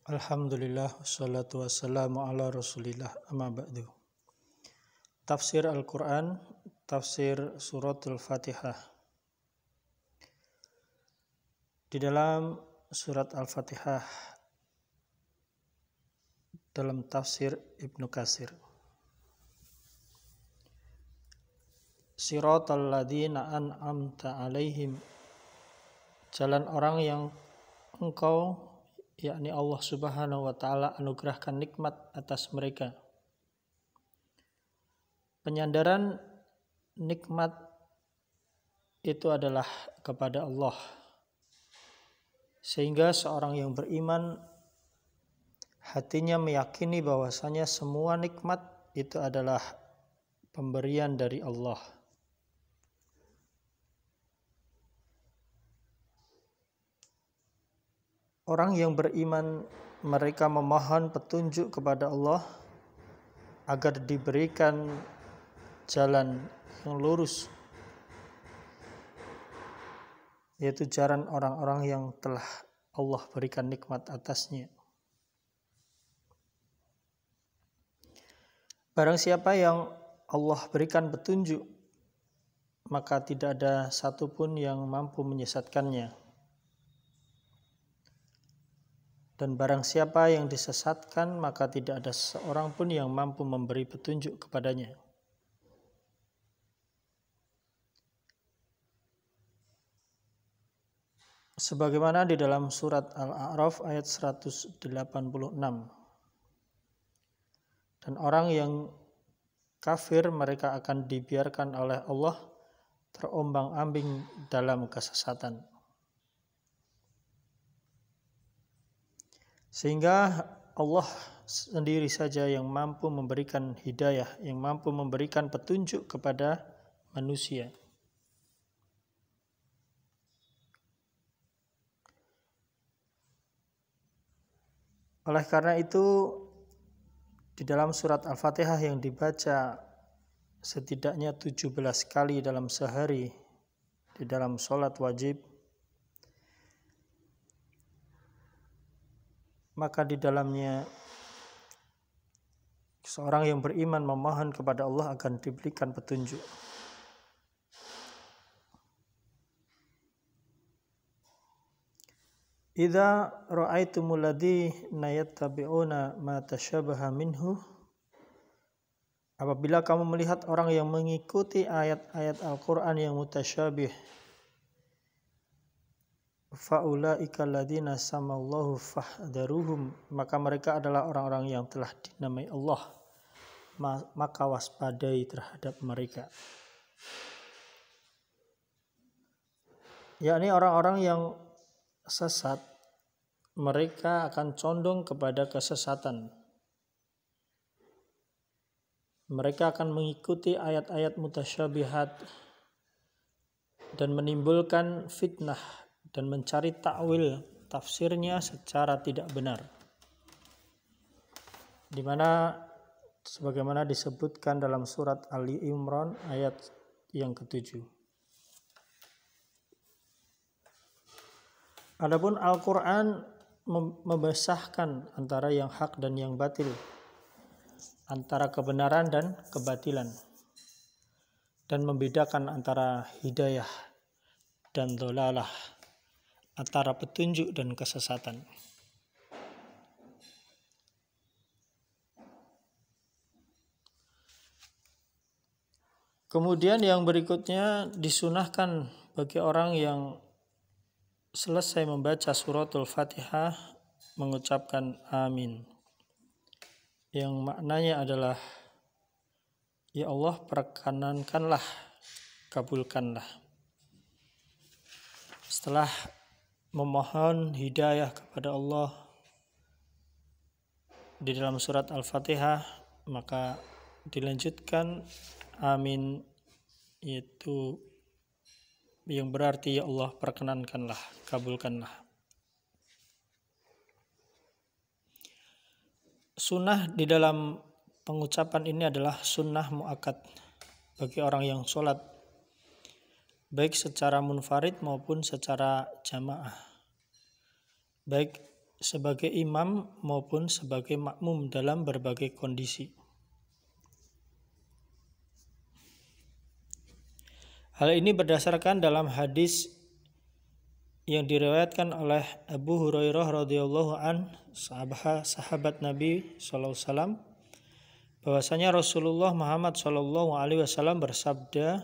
Alhamdulillah wassalatu wassalamu ala rasulillah amma ba'du. Tafsir Al-Quran, tafsir suratul Fatihah. Di dalam surat Al-Fatihah, dalam tafsir Ibnu Katsir, Siratal ladzina an'amta alaihim, jalan orang yang engkau, yakni Allah Subhanahu wa ta'ala, anugerahkan nikmat atas mereka. Penyandaran nikmat itu adalah kepada Allah, sehingga seorang yang beriman hatinya meyakini bahwasanya semua nikmat itu adalah pemberian dari Allah. Orang yang beriman, mereka memohon petunjuk kepada Allah agar diberikan jalan yang lurus, yaitu jalan orang-orang yang telah Allah berikan nikmat atasnya. Barang siapa yang Allah berikan petunjuk, maka tidak ada satupun yang mampu menyesatkannya. Dan barang siapa yang disesatkan, maka tidak ada seorang pun yang mampu memberi petunjuk kepadanya. Sebagaimana di dalam surat Al-A'raf ayat 186. Dan orang yang kafir, mereka akan dibiarkan oleh Allah terombang-ambing dalam kesesatan. Sehingga Allah sendiri saja yang mampu memberikan hidayah, yang mampu memberikan petunjuk kepada manusia. Oleh karena itu, di dalam surat Al-Fatihah yang dibaca setidaknya 17 kali dalam sehari di dalam sholat wajib, maka di dalamnya seorang yang beriman memohon kepada Allah akan diberikan petunjuk. Idza ra'aitumul ladzina yattabi'una ma tasyabaha minhu, apabila kamu melihat orang yang mengikuti ayat-ayat Al-Qur'an yang mutasyabih, faulaika alladzina samallahu fahdharuhum, maka mereka adalah orang-orang yang telah dinamai Allah, maka waspadai terhadap mereka. Yakni orang-orang yang sesat, mereka akan condong kepada kesesatan. Mereka akan mengikuti ayat-ayat mutasyabihat dan menimbulkan fitnah dan mencari takwil tafsirnya secara tidak benar, di mana sebagaimana disebutkan dalam surat Ali Imran ayat yang ke-7. Adapun Al-Quran memisahkan antara yang hak dan yang batil, antara kebenaran dan kebatilan, dan membedakan antara hidayah dan dhalalah, antara petunjuk dan kesesatan. Kemudian yang berikutnya disunahkan bagi orang yang selesai membaca suratul Fatihah mengucapkan amin, yang maknanya adalah, ya Allah, perkenankanlah, kabulkanlah. Setelah memohon hidayah kepada Allah di dalam surat Al-Fatihah, maka dilanjutkan amin, yaitu yang berarti, ya Allah, perkenankanlah, kabulkanlah. Sunnah di dalam pengucapan ini adalah sunnah muakkad bagi orang yang sholat, baik secara munfarid maupun secara jamaah, baik sebagai imam maupun sebagai makmum dalam berbagai kondisi. Hal ini berdasarkan dalam hadis yang diriwayatkan oleh Abu Hurairah radhiyallahu an, sahabat Nabi sallallahu alaihi wasallam, bahwasanya Rasulullah Muhammad sallallahu alaihi wasallam bersabda,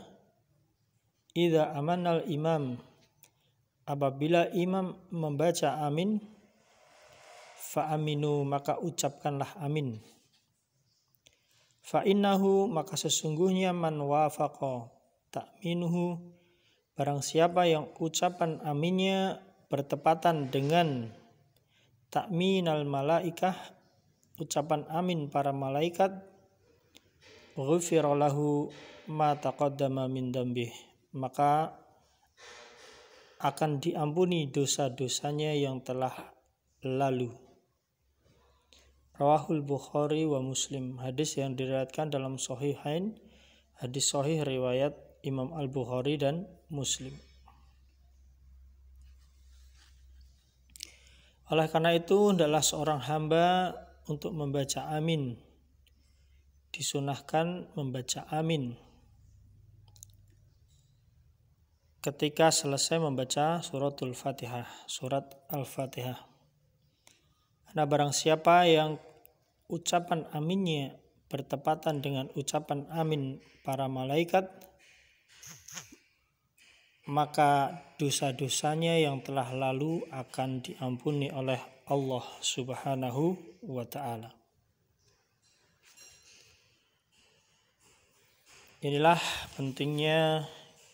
"Idza amanal imam," apabila imam membaca amin, fa aminu, maka ucapkanlah amin. Fa innahu, maka sesungguhnya man wafaqa ta'minuhu, barang siapa yang ucapan aminnya bertepatan dengan ta'minal malaikah, ucapan amin para malaikat, ghufira lahu ma taqaddama min dambih, maka akan diampuni dosa-dosanya yang telah lalu. Rawahul Bukhari wa Muslim, hadis yang diriwayatkan dalam Sahihain, hadis sahih riwayat Imam Al-Bukhari dan Muslim. Oleh karena itu, hendaklah seorang hamba untuk membaca amin, disunahkan membaca amin ketika selesai membaca suratul Fatihah, surat Al-Fatihah. Karena barang siapa yang ucapan aminnya bertepatan dengan ucapan amin para malaikat, maka dosa-dosanya yang telah lalu akan diampuni oleh Allah Subhanahu wa ta'ala. Inilah pentingnya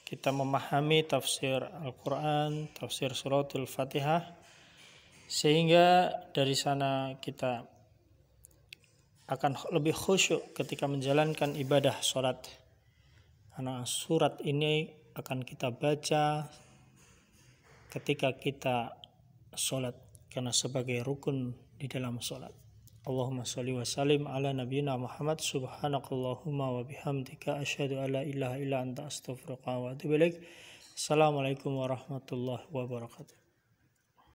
kita memahami tafsir Al-Quran, tafsir suratul Fatihah, sehingga dari sana kita akan lebih khusyuk ketika menjalankan ibadah sholat. Karena surat ini akan kita baca ketika kita sholat, karena sebagai rukun di dalam sholat. Allahumma sholli wa sallim ala nabiyyina Muhammad. Subhanakallahumma wa bihamdika asyhadu an la ilaha illa anta astaghfiruka wa atubu ilaik. Assalamualaikum warahmatullahi wabarakatuh.